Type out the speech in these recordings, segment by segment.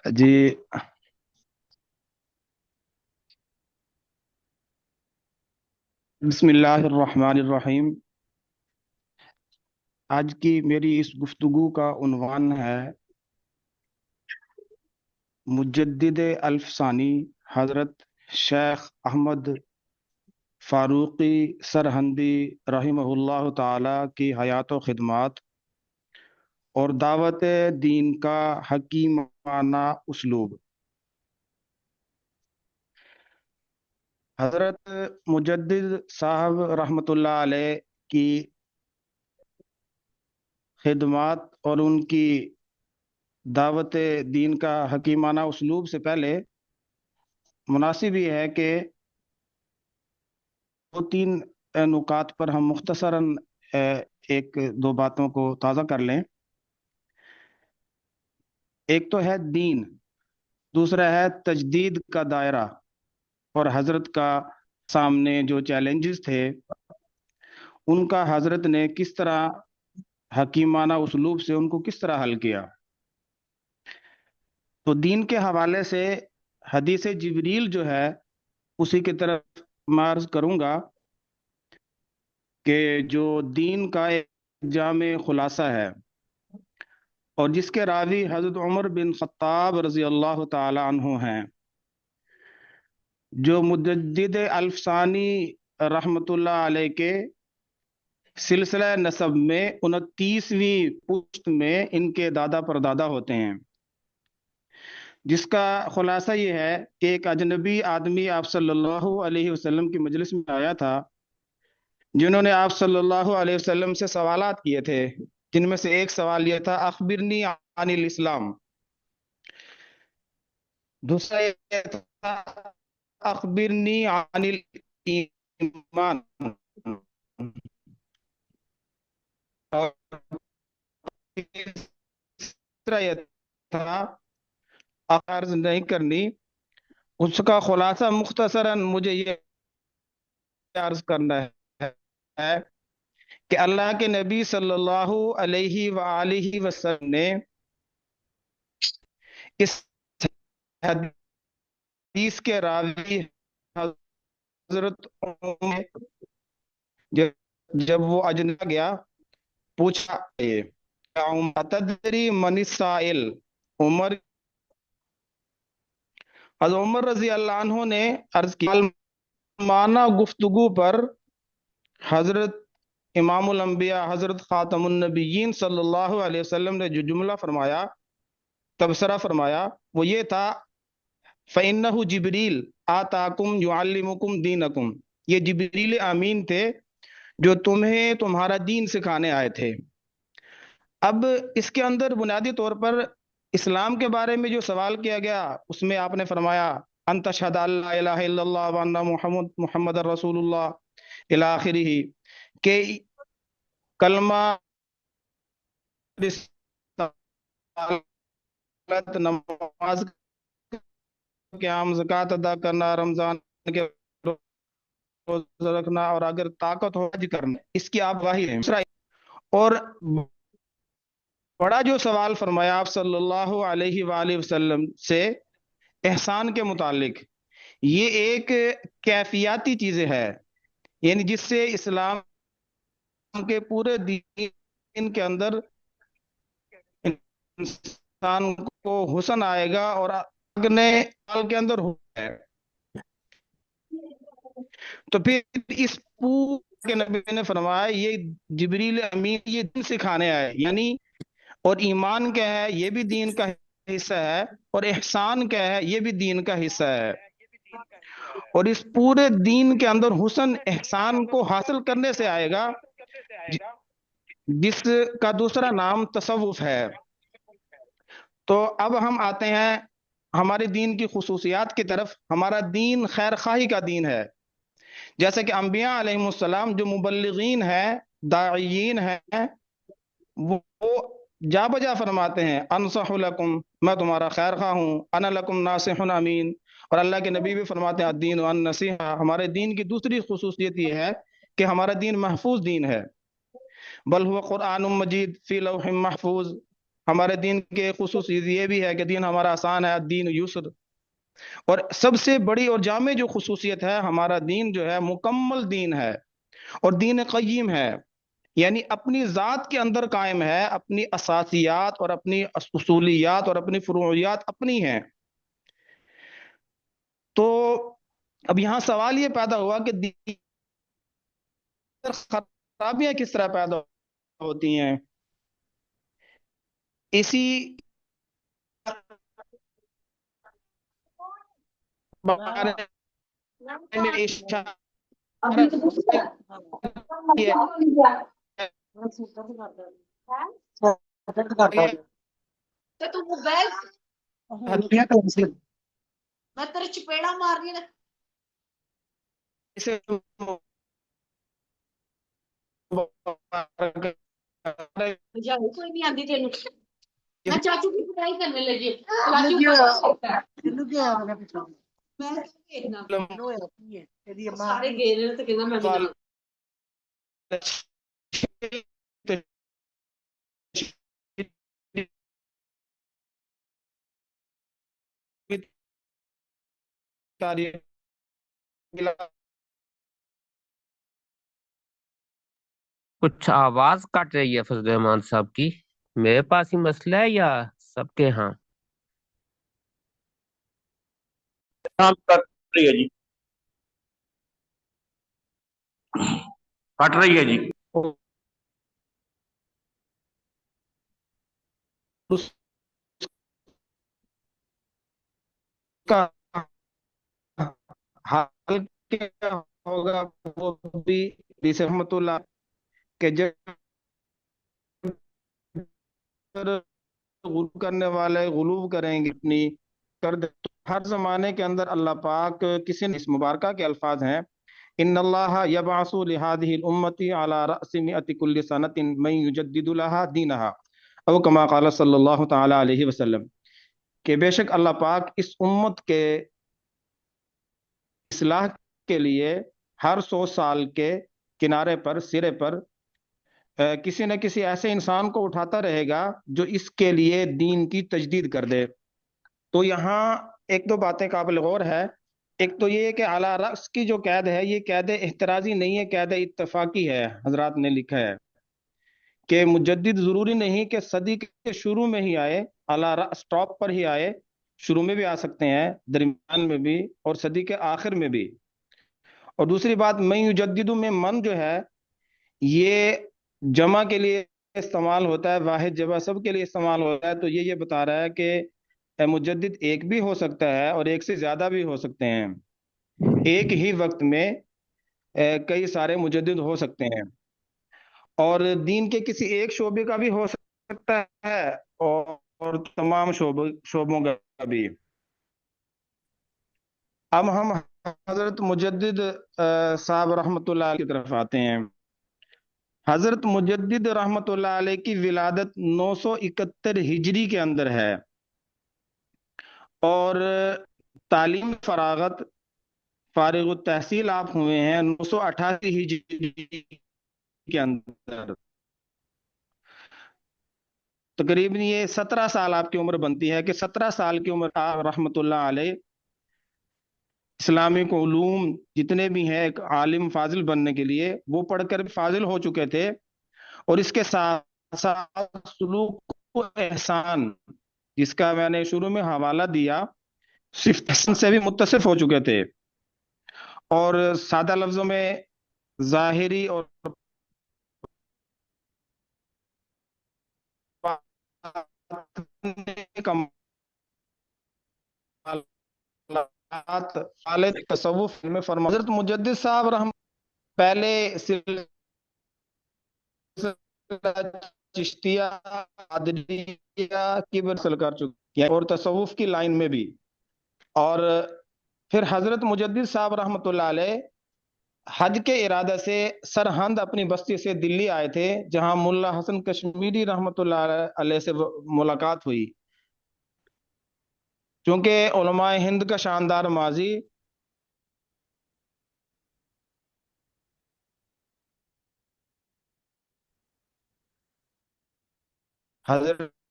جی، بسم اللہ الرحمن الرحیم۔ آج کی میری اس گفتگو کا عنوان ہے مجدد الفسانی حضرت شیخ احمد فاروقی سرہندی رحمہ اللہ تعالی کی حیات و خدمات اور دعوت دین کا حکیمانہ اسلوب۔ حضرت مجدد صاحب رحمۃ اللہ علیہ کی خدمات اور ان کی دعوت دین کا حکیمانہ اسلوب سے پہلے مناسب یہ ہے کہ دو تین نکات پر ہم مختصراً ایک دو باتوں کو تازہ کر لیں۔ ایک تو ہے دین، دوسرا ہے تجدید کا دائرہ، اور حضرت کا سامنے جو چیلنجز تھے ان کا حضرت نے کس طرح حکیمانہ اسلوب سے ان کو کس طرح حل کیا۔ تو دین کے حوالے سے حدیث جبریل جو ہے اسی کی طرف معرض کروں گا کہ جو دین کا ایک جامع خلاصہ ہے اور جس کے راوی حضرت عمر بن خطاب رضی اللہ تعالی عنہ ہیں، جو مجدد الفسانی رحمت اللہ علیہ کے سلسلہ نسب میں 29ویں پشت میں ان کے دادا پردادا ہوتے ہیں، جس کا خلاصہ یہ ہے کہ ایک اجنبی آدمی آپ صلی اللہ علیہ وسلم کی مجلس میں آیا تھا، جنہوں نے آپ صلی اللہ علیہ وسلم سے سوالات کیے تھے، جن میں سے ایک سوال یہ تھا اخبرنی عن الاسلام، دوسرا یہ تھا اخبرنی عن الایمان، اور تیسرا یہ تھا عرض نہیں کرنی۔ اس کا خلاصہ مختصراً مجھے یہ عرض کرنا ہے کہ اللہ کے نبی صلی اللہ علیہ وآلہ وسلم نے اس حدیث کے راوی حضرت عمر جب وہ اجنبی گیا پوچھا تدری من السائل، عمر حضرت عمر رضی اللہ عنہ نے عرض کیا معنی گفتگو پر حضرت امام الانبیاء حضرت خاتم النبیین صلی اللہ علیہ وسلم نے جو جملہ فرمایا، تبصرہ فرمایا، وہ یہ تھا فَإِنَّهُ جبریل آتاکم یعلمکم دینکم، یہ جبریل امین تھے جو تمہیں تمہارا دین سکھانے آئے تھے۔ اب اس کے اندر بنیادی طور پر اسلام کے بارے میں جو سوال کیا گیا اس میں آپ نے فرمایا ان تشہد ان لا الہ الا اللہ وان محمد رسول اللہ الی آخرہ، کہ کلمہ رسالت، نماز قیام، زکوٰۃ ادا کرنا، رمضان کے روزہ رکھنا، اور اگر طاقت ہو حج کرنا، اس کی آپ گواہی دیں۔ اور بڑا جو سوال فرمایا آپ صلی اللہ علیہ وآلہ وسلم سے احسان کے متعلق، یہ ایک کیفیاتی چیز ہے، یعنی جس سے اسلام کے پورے دین کے اندر انسان کو حسن آئے گا اور اگنے سال کے اندر ہے۔ تو پھر اس پورے نبی نے فرمایا یہ جبریل امین یہ دین سکھانے آئے، یعنی اور ایمان کیا ہے یہ بھی دین کا حصہ ہے، اور احسان کیا ہے یہ بھی دین کا حصہ ہے، اور اس پورے دین کے اندر حسن احسان کو حاصل کرنے سے آئے گا، جس کا دوسرا نام تصوف ہے۔ تو اب ہم آتے ہیں ہمارے دین کی خصوصیات کی طرف۔ ہمارا دین خیر خواہی کا دین ہے، جیسے کہ انبیاء علیہ السلام جو مبلغین ہیں، داعیین ہیں، وہ جا بجا فرماتے ہیں انصح لکم، میں تمہارا خیر خواہ ہوں، انا لکم ناصح امین، اور اللہ کے نبی بھی فرماتے ہیں الدین النصیحہ۔ ہمارے دین کی دوسری خصوصیت یہ ہے کہ ہمارا دین محفوظ دین ہے، بل ہوا قرآن مجید فی لوح محفوظ، ہمارے دین کے خصوصیت یہ بھی ہے کہ دین ہمارا آسان ہے، دین یسر. اور سب سے بڑی اور جامع جو خصوصیت ہے، ہمارا دین جو ہے مکمل دین ہے اور دین قیم ہے. یعنی اپنی ذات کے اندر قائم ہے، اپنی اساسیات اور اپنی اصولیات اور اپنی فروعیات اپنی ہیں. تو اب یہاں سوال یہ پیدا ہوا کہ دین خرابیاں کس طرح پیدا ہوتی ہیں. اسی بارے میں اشارہ ابھی تو کچھ کیا گیا تو موبائل میں تیرے چپیڑا مارنی نا. اسے جاؤ کوئی نہیں آندی تینوں. میں چاچو کی پڑھائی کرنے لگی. چاچو میں دیکھنا سارے گئے رہے تو کہنا میں بھی نہ. کچھ آواز کٹ رہی ہے فضل الرحمان صاحب کی. میرے پاس ہی مسئلہ ہے یا سب کے ہاں؟ کٹ رہی ہے جی، کٹ رہی ہے جی. اس کا حال کیا ہوگا وہ بھی رحمت اللہ کہ جب غلو کرنے والے غلو کریں گے اپنی کر دے. تو ہر زمانے کے اندر اللہ پاک کسی نے اس مبارکہ کے الفاظ ہیں ان اللہ یبعث لهذه الامه على راس 100 كل سنه من يجدد لها دينها او كما قال صلی اللہ تعالی علیہ وسلم کہ بے شک اللہ پاک اس امت کے اصلاح کے لیے ہر 100 سال کے کنارے پر سرے پر کسی نہ کسی ایسے انسان کو اٹھاتا رہے گا جو اس کے لیے دین کی تجدید کر دے. تو یہاں ایک دو باتیں قابل غور ہے. ایک تو یہ کہ اعلیٰ رأس کی جو قید ہے یہ قید احترازی نہیں ہے، قید اتفاقی ہے. حضرات نے لکھا ہے کہ مجدد ضروری نہیں کہ صدی کے شروع میں ہی آئے، اعلیٰ رأس ٹاپ پر ہی آئے. شروع میں بھی آ سکتے ہیں، درمیان میں بھی، اور صدی کے آخر میں بھی. اور دوسری بات میں یجدد میں من جو ہے یہ جمع کے لیے استعمال ہوتا ہے، واحد جمع سب کے لیے استعمال ہوتا ہے. تو یہ بتا رہا ہے کہ مجدد ایک بھی ہو سکتا ہے اور ایک سے زیادہ بھی ہو سکتے ہیں. ایک ہی وقت میں کئی سارے مجدد ہو سکتے ہیں اور دین کے کسی ایک شعبے کا بھی ہو سکتا ہے اور تمام شعبوں کا بھی. اب ہم حضرت مجدد صاحب رحمۃ اللہ علیہ کی طرف آتے ہیں. حضرت مجدد رحمۃ اللہ علیہ کی ولادت 971 ہجری کے اندر ہے اور تعلیم فراغت فارغ التحصیل آپ ہوئے ہیں 988 ہجری کے اندر. تقریباً یہ 17 سال آپ کی عمر بنتی ہے کہ 17 سال کی عمر آپ رحمۃ اللہ علیہ اسلامک علوم جتنے بھی ہیں ایک عالم فاضل بننے کے لیے وہ پڑھ کر فاضل ہو چکے تھے اور اس کے ساتھ ساتھ سلوک و احسان جس کا میں نے شروع میں حوالہ دیا صفت حسن سے بھی متصف ہو چکے تھے اور سادہ لفظوں میں ظاہری اور تصوف میں فرما حضرت مجدد صاحب رحم پہلے چشتیہ قادریہ کی برسل کر چکی ہے اور تصوف کی لائن میں بھی. اور پھر حضرت مجدد صاحب رحمۃ اللہ علیہ حج کے ارادہ سے سرہند اپنی بستی سے دلی آئے تھے جہاں ملا حسن کشمیری رحمۃ اللہ علیہ سے ملاقات ہوئی. چونکہ علماء ہند کا شاندار ماضی حضرت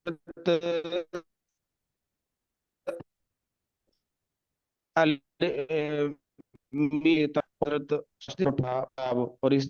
اور اسی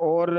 اور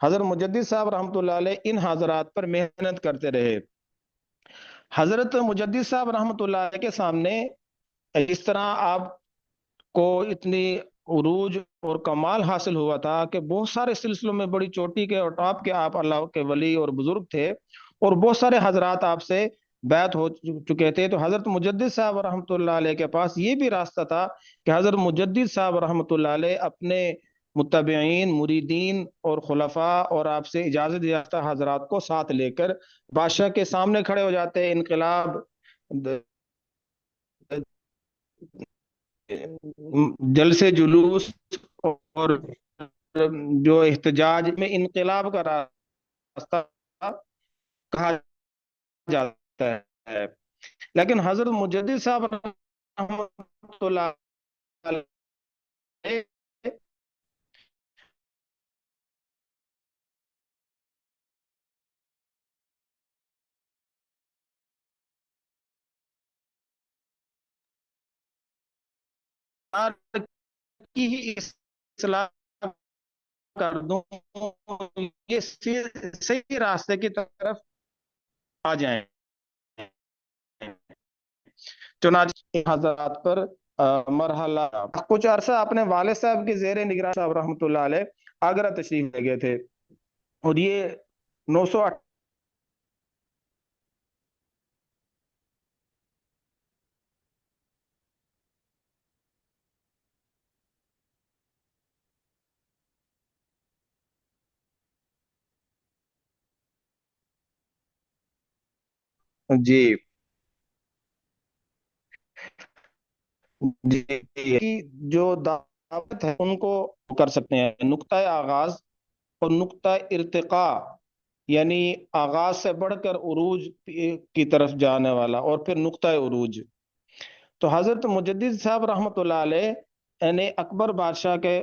حضرت مجدد صاحب رحمۃ اللہ علیہ ان حضرات پر محنت کرتے رہے. حضرت مجدد صاحب رحمۃ اللہ علیہ کے سامنے اس طرح آپ کو اتنی عروج اور کمال حاصل ہوا تھا کہ بہت سارے سلسلوں میں بڑی چوٹی کے اور ٹاپ کے آپ اللہ کے ولی اور بزرگ تھے، اور بہت سارے حضرات آپ سے بیعت ہو چکے تھے. تو حضرت مجدد صاحب رحمۃ اللہ علیہ کے پاس یہ بھی راستہ تھا کہ حضرت مجدد صاحب رحمۃ اللہ علیہ اپنے متبعین، مریدین اور خلفاء اور آپ سے اجازت یافتہ حضرات کو ساتھ لے کر بادشاہ کے سامنے کھڑے ہو جاتے. انقلاب، جلسے جلوس اور جو احتجاج میں انقلاب کا راستہ کہا جاتا ہے. لیکن حضرت مجدد صاحب رحمۃ اللہ علیہ کی ہی اصلاح کر دوں، یہ صحیح راستے کی طرف آ جائیں. چنانچہ حضرات پر مرحلہ کچھ عرصہ اپنے والد صاحب کے زیر نگران صاحب رحمۃ اللہ علیہ آگرہ تشریف لے گئے تھے، اور یہ 908 جی جی جو دعوت ہے ان کو کر سکتے ہیں. نقطہ آغاز اور نقطہ ارتقاء، یعنی آغاز سے بڑھ کر عروج کی طرف جانے والا، اور پھر نقطہ عروج. تو حضرت مجدد صاحب رحمۃ اللہ علیہ نے اکبر بادشاہ کے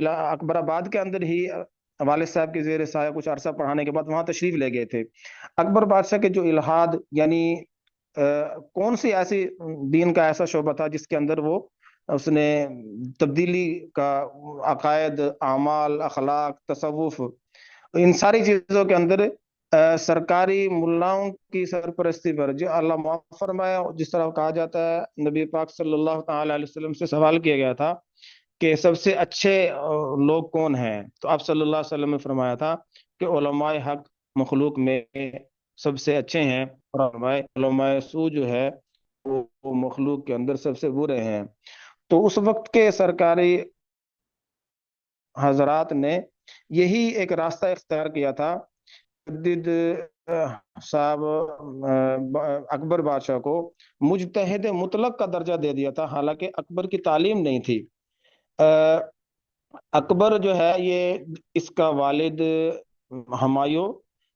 اکبر آباد کے اندر ہی والد صاحب کے زیر سایہ کچھ عرصہ پڑھانے کے بعد وہاں تشریف لے گئے تھے. اکبر بادشاہ کے جو الہاد، یعنی کون سی ایسی دین کا ایسا شعبہ تھا جس کے اندر وہ اس نے تبدیلی کا، عقائد، اعمال، اخلاق، تصوف، ان ساری چیزوں کے اندر سرکاری ملاؤں کی سرپرستی پر، جو اللہ معاف فرمایا، جس طرح کہا جاتا ہے نبی پاک صلی اللہ تعالی علیہ وسلم سے سوال کیا گیا تھا کہ سب سے اچھے لوگ کون ہیں، تو آپ صلی اللہ علیہ وسلم نے فرمایا تھا کہ علماء حق مخلوق میں سب سے اچھے ہیں، اور علماء سو جو ہے وہ مخلوق کے اندر سب سے برے ہیں. تو اس وقت کے سرکاری حضرات نے یہی ایک راستہ اختیار کیا تھا. مجدد صاحب اکبر بادشاہ کو مجتہد مطلق کا درجہ دے دیا تھا، حالانکہ اکبر کی تعلیم نہیں تھی. اکبر جو ہے یہ اس کا والد ہمایوں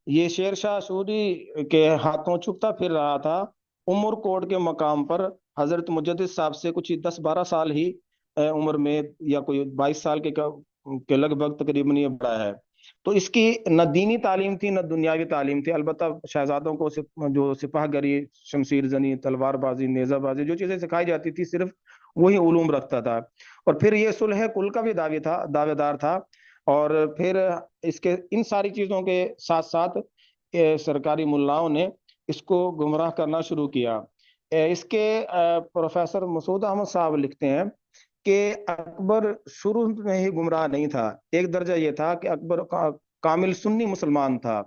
یہ شیر شاہ سوری کے ہاتھوں چھپتا پھر رہا تھا. عمر کوٹ کے مقام پر حضرت مجدد صاحب سے کچھ 10-12 سال ہی عمر میں، یا کوئی 22 سال کے لگ بھگ تقریباً یہ بڑا ہے. تو اس کی نہ دینی تعلیم تھی نہ دنیاوی تعلیم تھی. البتہ شہزادوں کو جو سپاہ گری، شمشیر زنی، تلوار بازی، نیزہ بازی، جو چیزیں سکھائی جاتی تھی صرف وہی علوم رکھتا تھا. اور پھر یہ صلح کل کا بھی دعوے دار تھا. اور پھر اس کے ان ساری چیزوں کے ساتھ ساتھ سرکاری ملاؤں نے اس کو گمراہ کرنا شروع کیا. اس کے پروفیسر مسعود احمد صاحب لکھتے ہیں کہ اکبر شروع میں ہی گمراہ نہیں تھا. ایک درجہ یہ تھا کہ اکبر کامل سنی مسلمان تھا،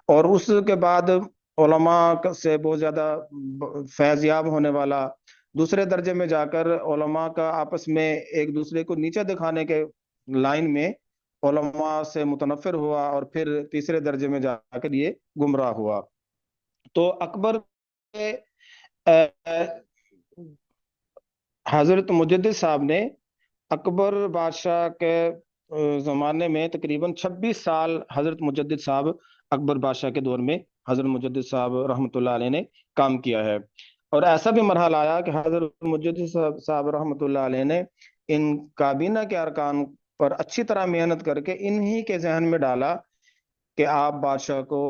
اور اس کے بعد علماء سے بہت زیادہ فیض یاب ہونے والا. دوسرے درجے میں جا کر علماء کا آپس میں ایک دوسرے کو نیچے دکھانے کے لائن میں علماء سے متنفر ہوا، اور پھر تیسرے درجے میں جا کر یہ گمراہ ہوا. تو اکبر حضرت مجدد صاحب نے اکبر بادشاہ کے زمانے میں تقریباً 26 سال حضرت مجدد صاحب اکبر بادشاہ کے دور میں حضرت مجدد صاحب رحمۃ اللہ علیہ نے کام کیا ہے. اور ایسا بھی مرحلہ آیا کہ حضرت مجدد صاحب رحمۃ اللہ علیہ نے ان کابینہ کے ارکان پر اچھی طرح محنت کر کے انہی کے ذہن میں ڈالا کہ آپ بادشاہ کو،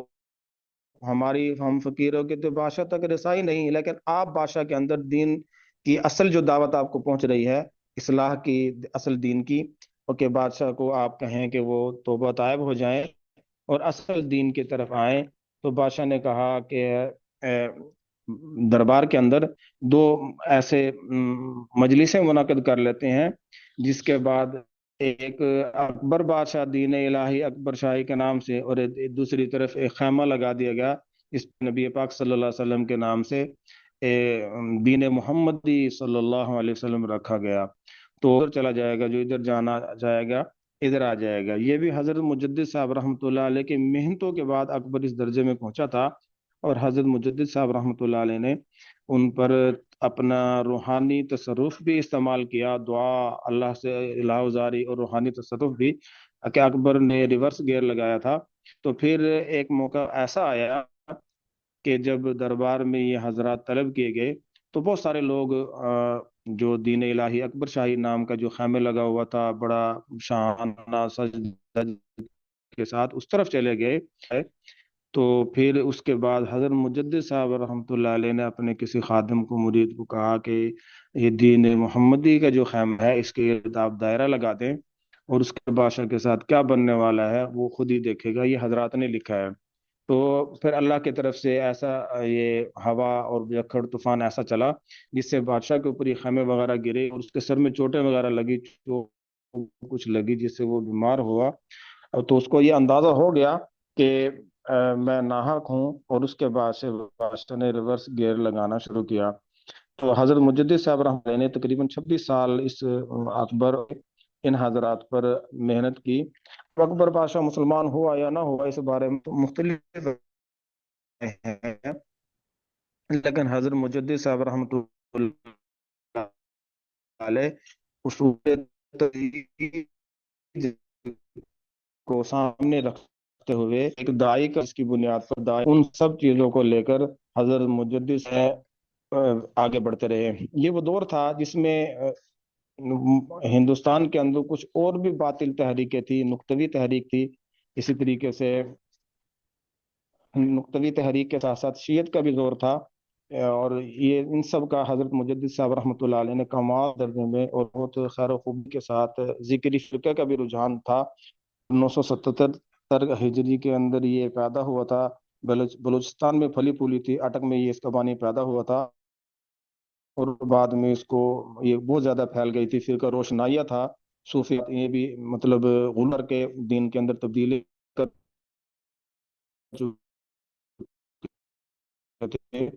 ہماری ہم فقیروں کے تو بادشاہ تک رسائی نہیں، لیکن آپ بادشاہ کے اندر دین کی اصل جو دعوت آپ کو پہنچ رہی ہے، اصلاح کی، اصل دین کی، کہ بادشاہ کو آپ کہیں کہ وہ توبہ طائب ہو جائیں اور اصل دین کی طرف آئیں، تو بادشاہ نے کہا کہ دربار کے اندر دو ایسے مجلسیں منعقد کر لیتے ہیں، جس کے بعد ایک اکبر بادشاہ دین الہی اکبر شاہی کے نام سے، اور دوسری طرف ایک خیمہ لگا دیا گیا اس نبی پاک صلی اللہ علیہ وسلم کے نام سے دین محمدی صلی اللہ علیہ وسلم رکھا گیا۔ تو ادھر چلا جائے گا، جو ادھر جانا جائے گا ادھر آ جائے گا۔ یہ بھی حضرت مجدد صاحب رحمۃ اللہ علیہ کی محنتوں کے بعد اکبر اس درجے میں پہنچا تھا، اور حضرت مجدد صاحب رحمۃ اللہ علیہ نے ان پر اپنا روحانی تصرف بھی استعمال کیا، دعا اللہ سے الہ زاری اور روحانی تصرف بھی، کہ اکبر نے ریورس گیئر لگایا تھا۔ تو پھر ایک موقع ایسا آیا کہ جب دربار میں یہ حضرات طلب کیے گئے تو بہت سارے لوگ جو دین الہی اکبر شاہی نام کا جو خیمے لگا ہوا تھا بڑا شاہانہ سج دج کے ساتھ، اس طرف چلے گئے۔ تو پھر اس کے بعد حضرت مجدد صاحب رحمۃ اللہ علیہ نے اپنے کسی خادم کو مرید کو کہا کہ یہ دین محمدی کا جو خیمہ ہے اس کے ارد آپ دائرہ لگا دیں، اور اس کے بادشاہ کے ساتھ کیا بننے والا ہے وہ خود ہی دیکھے گا، یہ حضرات نے لکھا ہے۔ تو پھر اللہ کی طرف سے ایسا یہ ہوا اور جکھڑ طوفان ایسا چلا جس سے بادشاہ کے اوپر یہ خیمے وغیرہ گرے، اور اس کے سر میں چوٹیں وغیرہ لگی، جو کچھ لگی جس سے وہ بیمار ہوا۔ تو اس کو یہ اندازہ ہو گیا کہ میں ناحق ہوں، اور اس کے بعد سے بادشاہ نے ریورس گیئر لگانا شروع کیا۔ تو حضرت مجدد صاحب رحمۃ اللہ نے تقریباً 26 سال اس اکبر ان حضرات پر محنت کی۔ اکبر بادشاہ مسلمان ہوا یا نہ ہوا اس بارے میں مختلف ہیں، لیکن حضرت مجدد صاحب رحمۃ اللہ علیہ اصول کو سامنے رکھتے ہوئے ایک داعی کا اس کی بنیاد پر داعی ان سب چیزوں کو لے کر حضرت مجدد سے آگے بڑھتے رہے۔ یہ وہ دور تھا جس میں ہندوستان کے اندر کچھ اور بھی باطل تحریکیں تھی، نقطوی تحریک تھی، اسی طریقے سے نقطوی تحریک کے ساتھ ساتھ شیعت کا بھی زور تھا، اور یہ ان سب کا حضرت مجدد صاحب رحمۃ اللہ علیہ نے کمال درجے میں اور بہت خیر و خوبی کے ساتھ ذکری فقہ کا بھی رجحان تھا۔ 977 ہجری کے اندر یہ پیدا ہوا تھا، بلوچستان میں پھلی پھولی تھی، اٹک میں یہ اس کا بانی پیدا ہوا تھا، اور بعد میں اس کو یہ بہت زیادہ پھیل گئی تھی۔ فرقہ روشنائیہ تھا، صوفیات، یہ بھی مطلب غلر کے دین کے اندر تبدیلی کر چکے۔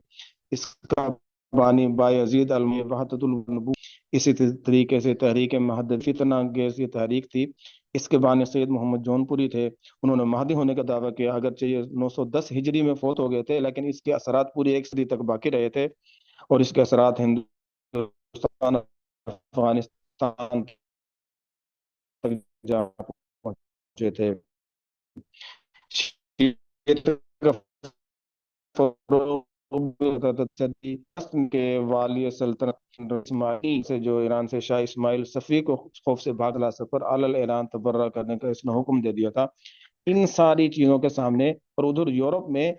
اس کا بانی بایزید علمی وحدت النبوہ، اسی طریقے سے تحریک مہد فتنہ انگیز یہ تحریک تھی، اس کے بانی سید محمد جون پوری تھے۔ انہوں نے مہدی ہونے کا دعویٰ کیا، اگرچہ یہ 910 ہجری میں فوت ہو گئے تھے، لیکن اس کے اثرات پوری 1 صدی تک باقی رہے تھے، اور اس کے اثرات ہندوستان، افغانستان تک جا پہنچے تھے۔ کے والی سلطنت اسماعیل سے، جو ایران سے شاہ اسماعیل صفی کو خوف سے بھاگ لا سفر علل ایران تبرہ کرنے کا اس نے حکم دے دیا تھا۔ ان ساری چیزوں کے سامنے، اور ادھر یورپ میں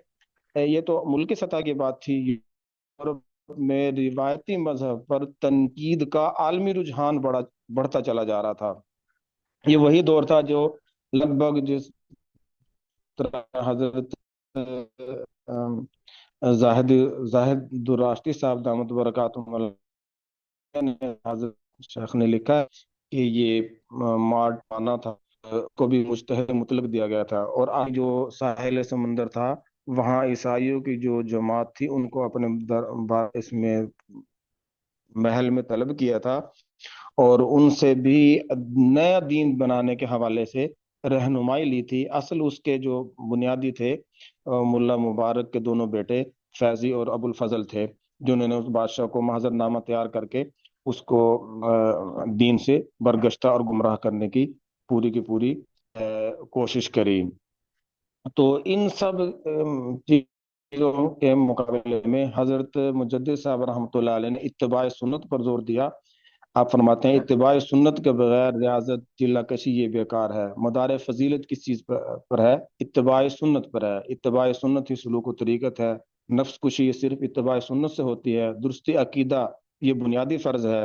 یہ تو ملکی سطح کی بات تھی، یورپ میں روایتی مذہب پر تنقید کا عالمی رجحان بڑھتا چلا جا رہا تھا۔ یہ وہی دور تھا جو لگ بھگ جس طرح حضرت زاہد دراشتی صاحب دامت برکاتہم نے حضرت شیخ نے لکھا ہے کہ یہ مارٹ پانا تھا کو بھی مجتہد مطلق دیا گیا تھا، اور آج جو ساحل سمندر تھا وہاں عیسائیوں کی جو جماعت تھی ان کو اپنے اس میں محل میں طلب کیا تھا، اور ان سے بھی نیا دین بنانے کے حوالے سے رہنمائی لی تھی۔ اصل اس کے جو بنیادی تھے ملا مبارک کے دونوں بیٹے فیضی اور ابو الفضل تھے، جنہوں نے اس بادشاہ کو محضر نامہ تیار کر کے اس کو دین سے برگشتہ اور گمراہ کرنے کی پوری کوشش کری۔ تو ان سب چیزوں کے مقابلے میں حضرت مجدد صاحب رحمۃ اللہ علیہ نے اتباع سنت پر زور دیا۔ آپ فرماتے ہیں اتباع سنت کے بغیر ریاضت چلہ کشی یہ بیکار ہے۔ مدار فضیلت کس چیز پر ہے؟ اتباع سنت پر ہے۔ اتباع سنت ہی سلوک و طریقت ہے۔ نفس کشی صرف اتباع سنت سے ہوتی ہے۔ درست عقیدہ یہ بنیادی فرض ہے،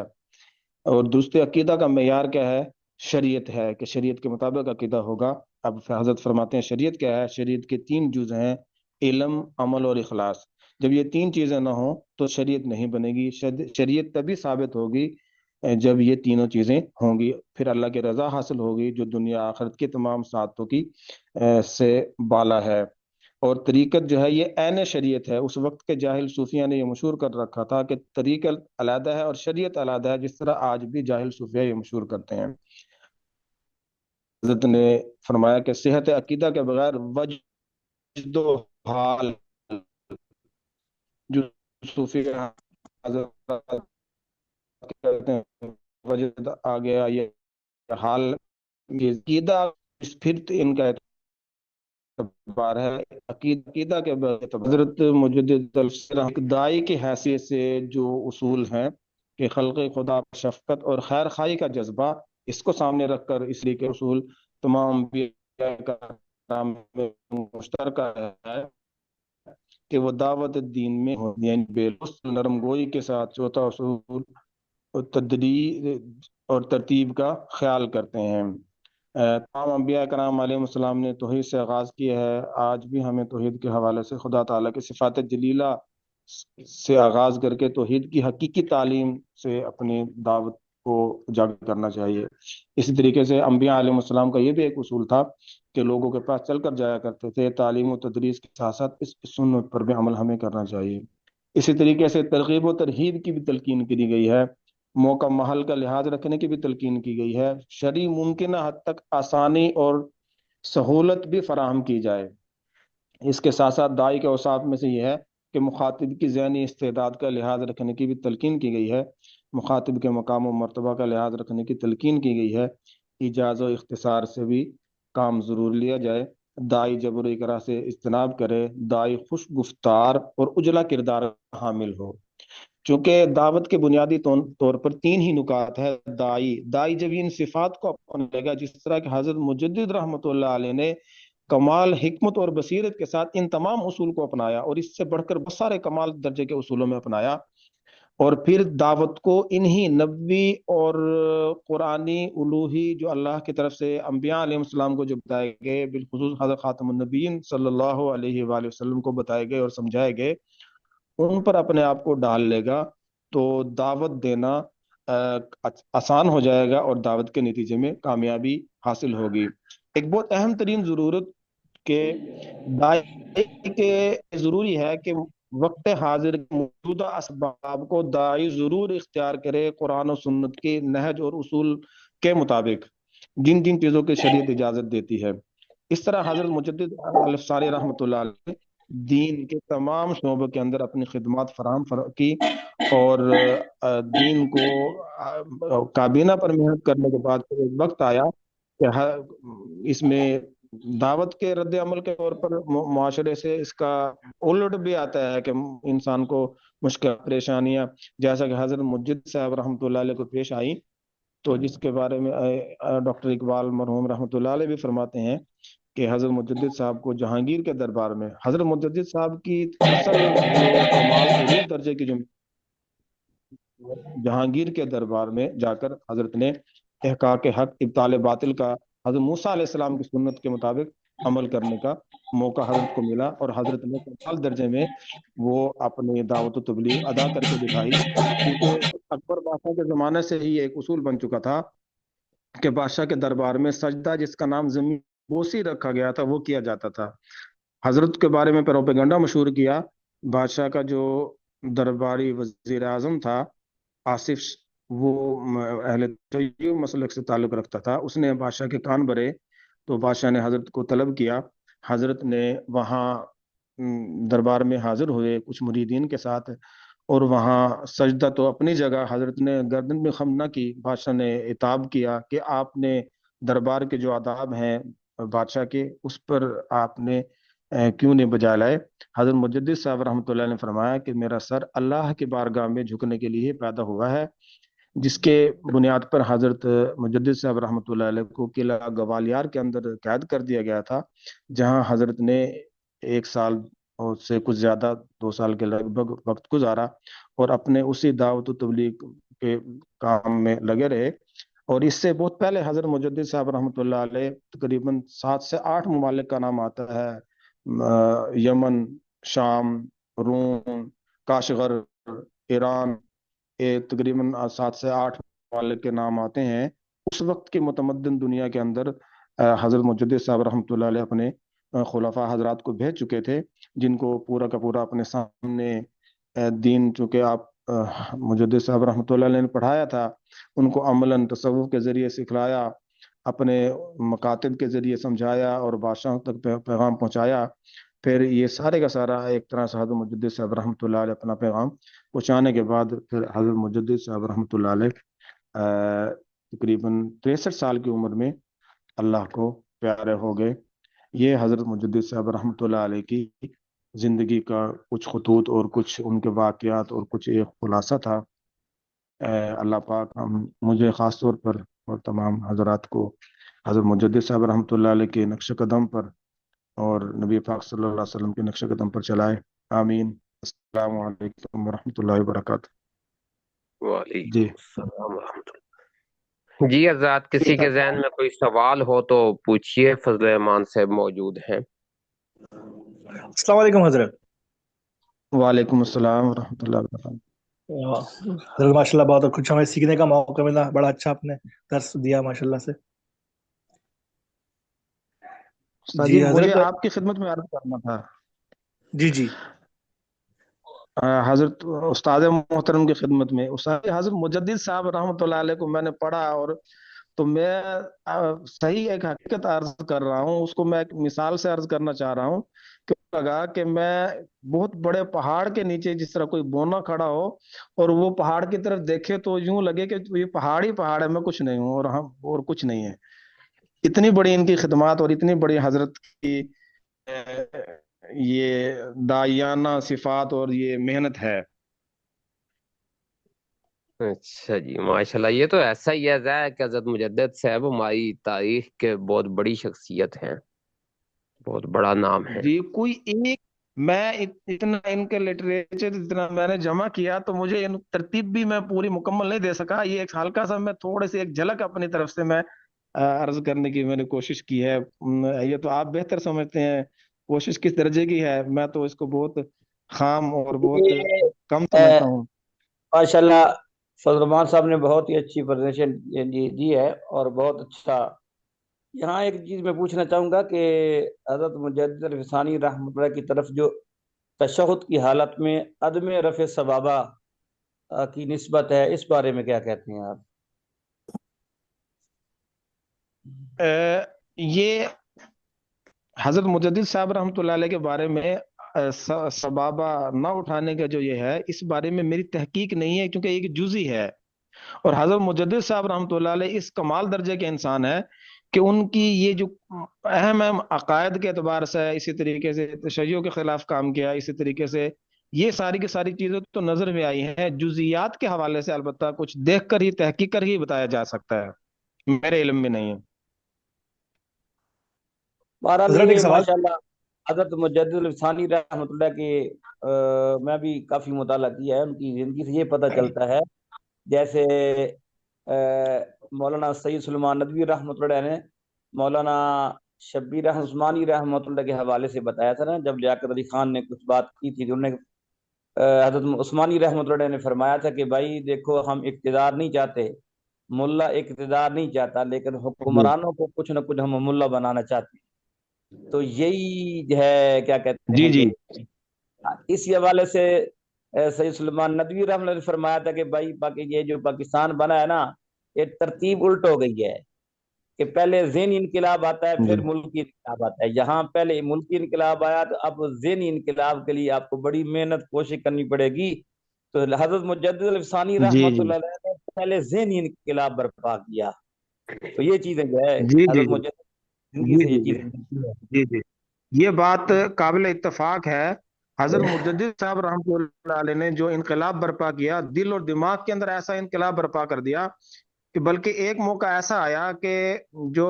اور درست عقیدہ کا معیار کیا ہے شریعت ہے کہ شریعت کے مطابق عقیدہ ہوگا۔ اب حضرت فرماتے ہیں شریعت کیا ہے؟ شریعت کے 3 جز ہیں: علم، عمل اور اخلاص۔ جب یہ 3 چیزیں نہ ہوں تو شریعت نہیں بنے گی۔ شریعت تبھی ثابت ہوگی جب یہ تینوں چیزیں ہوں گی، پھر اللہ کی رضا حاصل ہوگی جو دنیا آخرت کی تمام سعادتوں کی سے بالا ہے۔ اور طریقت جو ہے یہ عین شریعت ہے۔ اس وقت کے جاہل صوفیہ نے یہ مشہور کر رکھا تھا کہ طریقت علیحدہ ہے اور شریعت علیحدہ ہے، جس طرح آج بھی جاہل صوفیہ یہ مشہور کرتے ہیں۔ حضرت نے فرمایا کہ صحت عقیدہ کے بغیر وجد و حال، جو صوفی کے حضرت کہتے ہیں وجد آ گیا، یہ حال، یہ عقیدہ، پھر ان کا اعتبار ہے عقیدہ کے بغیر۔ حضرت مجدد ایک دائی کی حیثیت سے جو اصول ہیں کہ خلق خدا پر شفقت اور خیر خواہی کا جذبہ، اس کو سامنے رکھ کر اس لیے کہ اصول تمام انبیاء کرام میں مشترکہ ہے کہ وہ دعوت دین میں ہو، یعنی بے لطف نرم گوئی کے ساتھ چوتھا اصول تدریج اور ترتیب کا خیال کرتے ہیں۔ تمام انبیاء کرام علیہ السلام نے توحید سے آغاز کیا ہے۔ آج بھی ہمیں توحید کے حوالے سے خدا تعالیٰ کی صفات جلیلہ سے آغاز کر کے توحید کی حقیقی تعلیم سے اپنی دعوت کو اجاگر کرنا چاہیے۔ اسی طریقے سے انبیاء علیہ السلام کا یہ بھی ایک اصول تھا کہ لوگوں کے پاس چل کر جایا کرتے تھے۔ تعلیم و تدریس کے ساتھ ساتھ اس سنت پر بھی عمل ہمیں کرنا چاہیے۔ اسی طریقے سے ترغیب و ترہیب کی بھی تلقین کی گئی ہے، موقع محل کا لحاظ رکھنے کی بھی تلقین کی گئی ہے، شرعی ممکنہ حد تک آسانی اور سہولت بھی فراہم کی جائے۔ اس کے ساتھ ساتھ دائی کے اوصاف میں سے یہ ہے کہ مخاطب کی ذہنی استعداد کا لحاظ رکھنے کی بھی تلقین کی گئی ہے، مخاطب کے مقام و مرتبہ کا لحاظ رکھنے کی تلقین کی گئی ہے، ایجاز و اختصار سے بھی کام ضرور لیا جائے، دائی جبر و اکرا سے اجتناب کرے، دائی خوش گفتار اور اجلا کردار حامل ہو۔ چونکہ دعوت کے بنیادی طور پر 3 ہی نکات ہے۔ دائی جب ان صفات کو اپنے گا، جس طرح کہ حضرت مجدد رحمۃ اللہ علیہ نے کمال حکمت اور بصیرت کے ساتھ ان تمام اصول کو اپنایا اور اس سے بڑھ کر بہت سارے کمال درجے کے اصولوں میں اپنایا، اور پھر دعوت کو انہی نبوی اور قرآنی الوحی جو اللہ کی طرف سے انبیاء علیہ السلام کو جو بتائے گئے، بالخصوص حضرت خاتم النبیین صلی اللہ علیہ وآلہ وسلم کو بتائے گئے اور سمجھائے گئے، ان پر اپنے آپ کو ڈال لے گا تو دعوت دینا آسان ہو جائے گا اور دعوت کے نتیجے میں کامیابی حاصل ہوگی۔ ایک بہت اہم ترین ضرورت کہ داعی کے ضروری ہے کہ وقت حاضر موجودہ اسباب کو داعی ضرور اختیار کرے، قرآن و سنت کے نہج اور اصول کے مطابق جن جن چیزوں کی شریعت اجازت دیتی ہے۔ اس طرح حضرت مجدد الفساری رحمۃ اللہ علیہ دین کے تمام شعبوں کے اندر اپنی خدمات فراہم کی، اور دین کو کابینہ پر محنت کرنے کے بعد ایک وقت آیا کہ اس میں دعوت کے رد عمل کے طور پر معاشرے سے اس کا الٹ بھی آتا ہے کہ انسان کو مشکل پریشانیاں جیسا کہ حضرت مجدد صاحب رحمۃ اللہ علیہ کو پیش آئی، تو جس کے بارے میں ڈاکٹر اقبال مرحوم رحمۃ اللہ علیہ بھی فرماتے ہیں کہ حضرت مجدد صاحب کو جہانگیر کے دربار میں، حضرت مجدد صاحب کی اصل جو کمال عروج درجے کی جو جہانگیر کے دربار میں جا کر حضرت نے احقاق حق ابطال باطل کا حضرت موسیٰ علیہ السلام کی سنت کے مطابق عمل کرنے کا موقع حضرت کو ملا، اور حضرت نے کمال درجے میں وہ اپنی دعوت و تبلیغ ادا کر کے دکھائی۔ کیونکہ اکبر بادشاہ کے زمانے سے ہی ایک اصول بن چکا تھا کہ بادشاہ کے دربار میں سجدہ جس کا نام زمین بوسی رکھا گیا تھا وہ کیا جاتا تھا۔ حضرت کے بارے میں پروپیگنڈا مشہور کیا۔ بادشاہ کا جو درباری وزیر اعظم تھا آصف، وہ اہل تشیع مسلک سے تعلق رکھتا تھا، اس نے بادشاہ کے کان بھرے تو بادشاہ نے حضرت کو طلب کیا۔ حضرت نے وہاں دربار میں حاضر ہوئے کچھ مریدین کے ساتھ، اور وہاں سجدہ تو اپنی جگہ، حضرت نے گردن میں خم نہ کی۔ بادشاہ نے عتاب کیا کہ آپ نے دربار کے جو آداب ہیں بادشاہ کے، اس پر آپ نے کیوں نہیں بجا لائے؟ حضرت مجدد صاحب رحمۃ اللہ نے فرمایا کہ میرا سر اللہ کی بارگاہ میں جھکنے کے لیے پیدا ہوا ہے، جس کے بنیاد پر حضرت مجدد صاحب رحمۃ اللہ علیہ کو قلعہ گوالیار کے اندر قید کر دیا گیا تھا، جہاں حضرت نے 1 سال اور سے کچھ زیادہ 2 سال کے لگ بھگ وقت گزارا اور اپنے اسی دعوت و تبلیغ کے کام میں لگے رہے۔ اور اس سے بہت پہلے حضرت مجدد صاحب رحمۃ اللہ علیہ تقریباً 7 سے 8 ممالک کا نام آتا ہے، یمن، شام، روم، کاشغر، ایران، تقریباً 7 سے 8 ممالک کے نام آتے ہیں۔ اس وقت کی متمدن دنیا کے اندر حضرت مجدد صاحب رحمۃ اللہ علیہ اپنے خلفاء حضرات کو بھیج چکے تھے، جن کو پورا کا پورا اپنے سامنے دین، چونکہ آپ مجدد صاحب رحمۃ اللہ علیہ نے پڑھایا تھا، ان کو عملاً تصوف کے ذریعے سکھلایا، اپنے مکاتب کے ذریعے سمجھایا اور بادشاہوں تک پیغام پہنچایا۔ پھر یہ سارے کا سارا ایک طرح سے حضرت مجدد صاحب رحمۃ اللہ علیہ اپنا پیغام پہنچانے کے بعد پھر حضرت مجدد صاحب رحمۃ اللہ علیہ تقریباً 63 سال کی عمر میں اللہ کو پیارے ہو گئے۔ یہ حضرت مجدد صاحب رحمۃ اللہ علیہ کی زندگی کا کچھ خطوط اور کچھ ان کے واقعات اور کچھ ایک خلاصہ تھا۔ اللہ پاک مجھے خاص طور پر اور تمام حضرات کو حضرت مجدد صاحب رحمۃ اللہ علیہ کے نقش قدم پر اور نبی پاک صلی اللہ علیہ وسلم کے نقش قدم پر چلائے، آمین۔ السلام علیکم ورحمۃ اللہ وبرکاتہ۔ وعلیکم جی السلام ورحمۃ اللہ۔ جی حضرات، کسی کے ذہن میں کوئی سوال ہو تو پوچھیے، فضل رحمان صاحب موجود ہیں۔ السلام علیکم حضرت۔ وعلیکم السلام ورحمۃ اللہ وبرکاتہ۔ حضرت ماشاء اللہ بہت کچھ ہمیں سیکھنے کا موقع ملا، بڑا اچھا آپ نے درس دیا ماشاء اللہ سے۔ جی حضرت مجھے آپ کی خدمت میں عرض کرنا تھا، جی حضرت استاد محترم کی خدمت میں، استاد حضرت مجدد صاحب رحمۃ اللہ علیہ کو میں نے پڑھا، اور تو میں صحیح ایک حقیقت عرض کر رہا ہوں، اس کو میں ایک مثال سے عرض کرنا چاہ رہا ہوں کہ لگا کہ میں بہت بڑے پہاڑ کے نیچے جس طرح کوئی بونا کھڑا ہو اور وہ پہاڑ کی طرف دیکھے تو یوں لگے کہ یہ پہاڑ ہی پہاڑ ہے، میں کچھ نہیں ہوں اور کچھ نہیں ہے۔ اتنی بڑی ان کی خدمات اور اتنی بڑی حضرت کی یہ داعیانہ صفات اور یہ محنت ہے۔ اچھا جی، ماشاءاللہ، یہ تو ایسا ہی ہے کہ حضرت مجدد صاحب ہماری تاریخ کے بہت بڑی شخصیت ہیں، بہت بڑا نام ہے۔ جی کوئی ایک، میں اتنا ان کے لٹریچر اتنا میں نے جمع کیا تو مجھے ان ترتیب بھی میں پوری مکمل نہیں دے سکا، یہ ایک ہلکا سا میں تھوڑے سے ایک جھلک اپنی طرف سے میں عرض کرنے کی میں نے کوشش کی ہے۔ یہ تو آپ بہتر سمجھتے ہیں کوشش کس درجے کی ہے، میں تو اس کو بہت خام اور بہت کم سمجھتا ہوں۔ ماشاء اللہ فضل رحمان صاحب نے بہت ہی اچھی پریزنٹیشن دی ہے، اور بہت اچھا۔ یہاں ایک چیز میں پوچھنا چاہوں گا کہ حضرت مجدد الفسانی رحمۃ اللہ کی طرف جو تشہد کی حالت میں عدم رفع صوابہ کی نسبت ہے، اس بارے میں کیا کہتے ہیں آپ؟ یہ حضرت مجدد صاحب رحمۃ اللہ علیہ کے بارے میں سبابہ نہ اٹھانے کا جو یہ ہے، اس بارے میں میری تحقیق نہیں ہے، کیونکہ یہ ایک جزئی ہے، اور حضرت مجدد صاحب رحمۃ اللہ علیہ اس کمال درجے کے انسان ہے کہ ان کی یہ جو اہم اہم عقائد کے اعتبار سے، اسی طریقے سے تشیع کے خلاف کام کیا، اسی طریقے سے یہ ساری کی ساری چیزیں تو نظر میں آئی ہیں، جزئیات کے حوالے سے البتہ کچھ دیکھ کر ہی تحقیق کر ہی بتایا جا سکتا ہے، میرے علم میں نہیں ہے۔ بہرحال حضرت ایک یہ سوال۔ ماشاءاللہ حضرت مجدد الفسانی رحمۃ اللہ کے میں بھی کافی مطالعہ کیا ہے، ان کی زندگی سے یہ پتہ چلتا ہے، جیسے مولانا سید سلیمان ندوی رحمۃ اللہ نے مولانا شبیر عثمانی رحمۃ اللہ کے حوالے سے بتایا تھا نا، جب لیاقت علی خان نے کچھ بات کی تھی تو انہوں نے حضرت عثمانی رحمۃ اللہ نے فرمایا تھا کہ بھائی دیکھو، ہم اقتدار نہیں چاہتے، ملا اقتدار نہیں چاہتا، لیکن جی حکمرانوں کو کچھ نہ کچھ ہم ملا بنانا چاہتے ہیں۔ تو یہی جو ہے کیا کہتے جی ہیں جی کہ اس حوالے سے سید سلیمان ندوی رحمۃ اللہ نے فرمایا تھا کہ بھائی باقی یہ جو پاکستان بنا ہے نا، یہ ترتیب الٹ ہو گئی ہے کہ پہلے ذہنی انقلاب آتا ہے جی پھر ملکی انقلاب آتا ہے۔ یہاں پہلے ملکی انقلاب آیا تو اب ذہنی انقلاب کے لیے آپ کو بڑی محنت کوشش کرنی پڑے گی۔ تو حضرت مجدد الفسانی جی رحمۃ جی اللہ علیہ نے پہلے ذہنی انقلاب برپا کیا۔ تو یہ چیزیں جو ہے جی جی حضرت مجدد زندگی جی سے جی یہ جی چیزیں جی جی یہ بات قابل اتفاق ہے۔ حضرت مجدد صاحب رحمۃ اللہ علیہ نے جو انقلاب برپا کیا، دل اور دماغ کے اندر ایسا انقلاب برپا کر دیا کہ بلکہ ایک موقع ایسا آیا کہ جو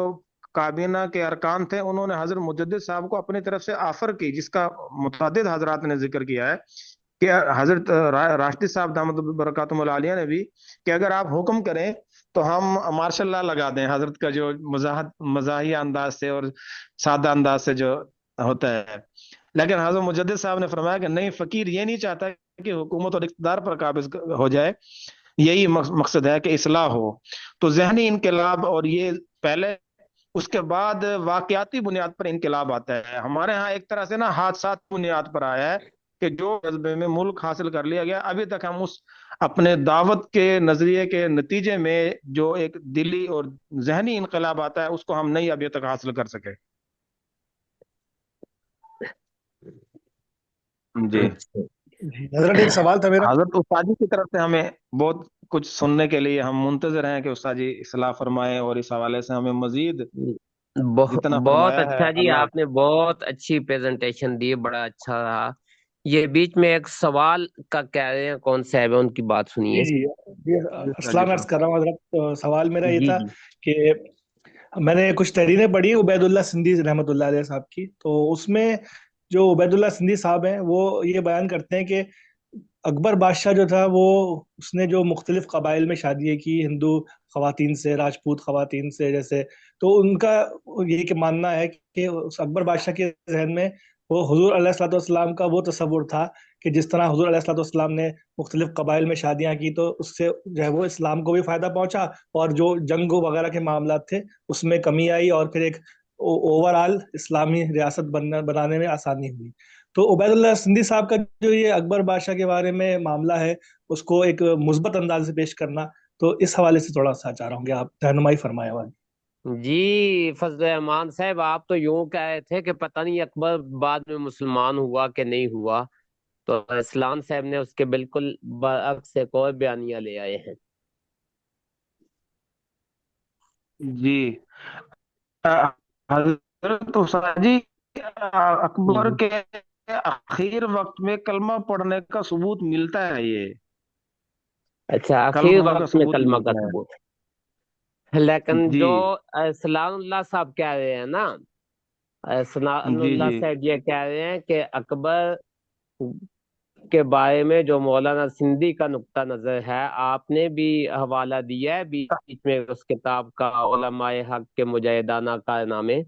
کابینہ کے ارکان تھے انہوں نے حضرت مجدد صاحب کو اپنی طرف سے آفر کی، جس کا متعدد حضرات نے ذکر کیا ہے کہ حضرت راشدی صاحب دامت برکاتہم العالیہ نے بھی کہ اگر آپ حکم کریں تو ہم ماشاء اللہ لگا دیں حضرت کا جو مزاحیہ انداز سے اور سادہ انداز سے جو ہوتا ہے. لیکن حضرت مجدد صاحب نے فرمایا کہ نہیں، فقیر یہ نہیں چاہتا کہ حکومت اور اقتدار پر قابض ہو جائے، یہی مقصد ہے کہ اصلاح ہو. تو ذہنی انقلاب، اور یہ پہلے، اس کے بعد واقعاتی بنیاد پر انقلاب آتا ہے. ہمارے ہاں ایک طرح سے نا حادثات بنیاد پر آیا ہے کہ جو جذبے میں ملک حاصل کر لیا گیا، ابھی تک ہم اس اپنے دعوت کے نظریے کے نتیجے میں جو ایک دلی اور ذہنی انقلاب آتا ہے اس کو ہم نہیں ابھی تک حاصل کر سکے. جی اچھا جی حضرت ایک سوال تھا میرا. حضرت استاد جی کی طرف سے ہمیں بہت کچھ سننے کے لیے ہم منتظر ہیں کہ استاد جی اصلاح فرمائیں، اور اس حوالے سے ہمیں مزید جتنا بہت فرمایا ہے اچھا جی، اللہ. آپ نے بہت اچھی پریزنٹیشن دی، بڑا اچھا رہا. یہ بیچ میں ایک سوال کا کہہ رہے ہیں، کون صاحب ہے ان کی بات جی سنیے. جی جی السلام عرض کر رہا ہوں حضرت. سوال میرا یہ جی تھا جی کہ میں نے کچھ تحریریں پڑھی عبید اللہ سندھی رحمۃ اللہ علیہ صاحب کی، تو اس میں جو عبید اللہ سندھی صاحب ہیں وہ یہ بیان کرتے ہیں کہ اکبر بادشاہ جو تھا وہ اس نے جو مختلف قبائل میں شادیاں کی، ہندو خواتین سے، راجپوت خواتین سے جیسے، تو ان کا یہ کہ ماننا ہے کہ اس اکبر بادشاہ کے ذہن میں وہ حضور علیہ الصلوۃ والسلام کا وہ تصور تھا کہ جس طرح حضور علیہ الصلوۃ والسلام نے مختلف قبائل میں شادیاں کی تو اس سے جو ہے وہ اسلام کو بھی فائدہ پہنچا، اور جو جنگ وغیرہ کے معاملات تھے اس میں کمی آئی، اور پھر ایک اوور آل اسلامی ریاست بنانے میں آسانی ہوئی. تو عبید اللہ سندھی صاحب کا جو یہ اکبر بادشاہ کے بارے میں معاملہ ہے اس کو ایک مثبت انداز سے پیش کرنا، تو اس حوالے سے تھوڑا سا چاہ رہا ہوں کہ آپ رہنمائی فرمائے والی. جی، فضل الرحمان صاحب، آپ تو یوں کہہ رہے تھے کہ پتہ نہیں اکبر بعد میں مسلمان ہوا کہ نہیں ہوا، تو اسلام صاحب نے اس کے بالکل برعکس ایک اور بیانیہ لے آئے ہیں. جی حضرت استاد جی، اکبر کے اخیر وقت میں کلمہ پڑھنے کا ثبوت ملتا ہے. یہ اچھا، آخر کلمہ کا وقت میں ثبوت کلمہ کا ملتا ہے. ثبوت. لیکن جی جو سلام اللہ صاحب کہہ رہے ہیں نا، سلام جی اللہ جی صاحب یہ کہہ رہے ہیں کہ اکبر کے بارے میں جو مولانا سندھی کا نقطہ نظر ہے، آپ نے بھی حوالہ دیا ہے بیچ میں اس کتاب کا، علماء حق کے مجاہدانہ کارنامے.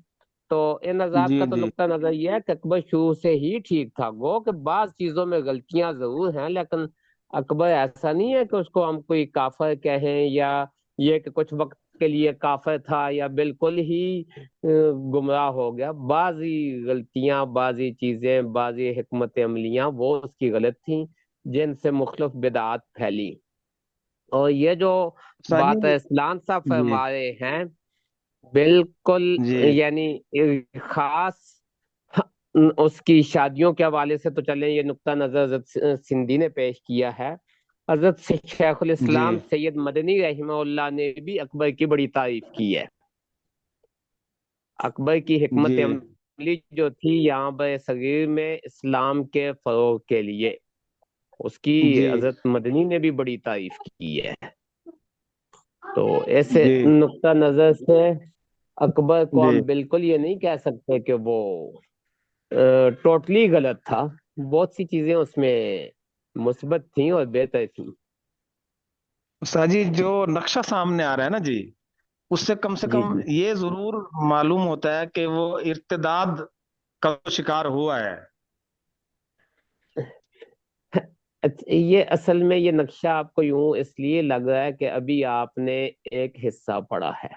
تو ان حضرات جی کا تو جی نقطہ نظر یہ ہے کہ اکبر شروع سے ہی ٹھیک تھا، گو کہ بعض چیزوں میں غلطیاں ضرور ہیں، لیکن اکبر ایسا نہیں ہے کہ اس کو ہم کوئی کافر کہیں، یا یہ کہ کچھ وقت کے لیے کافر تھا یا بالکل ہی گمراہ ہو گیا. بعضی غلطیاں، بعضی چیزیں، بعضی حکمت عملیاں وہ اس کی غلط تھیں جن سے مختلف بدعات پھیلی. اور یہ جو استاد بات جی. اسلام صاحب جی فرما رہے ہیں، بالکل، جی یعنی خاص اس کی شادیوں کے حوالے سے تو چلیں یہ نقطہ نظر حضرت سندھی نے پیش کیا ہے. حضرت شیخ جی الاسلام سید مدنی رحمہ اللہ نے بھی اکبر کی بڑی تعریف کی ہے. اکبر کی حکمت جی عملی جو تھی یہاں پر صغیر میں اسلام کے فروغ کے لیے، اس کی جی حضرت مدنی نے بھی بڑی تعریف کی ہے. تو ایسے جی نقطہ نظر سے اکبر کو جی ہم بالکل یہ نہیں کہہ سکتے کہ وہ ٹوٹلی غلط تھا. بہت سی چیزیں اس میں مثبت تھیں اور بہتر تھیں. استاد جی، جو نقشہ سامنے آ رہا ہے نا جی، اس سے جی کم جی. یہ ضرور معلوم ہوتا ہے کہ وہ ارتداد کا شکار ہوا ہے. یہ اصل میں یہ نقشہ آپ کو یوں اس لیے لگ رہا ہے کہ ابھی آپ نے ایک حصہ پڑھا ہے،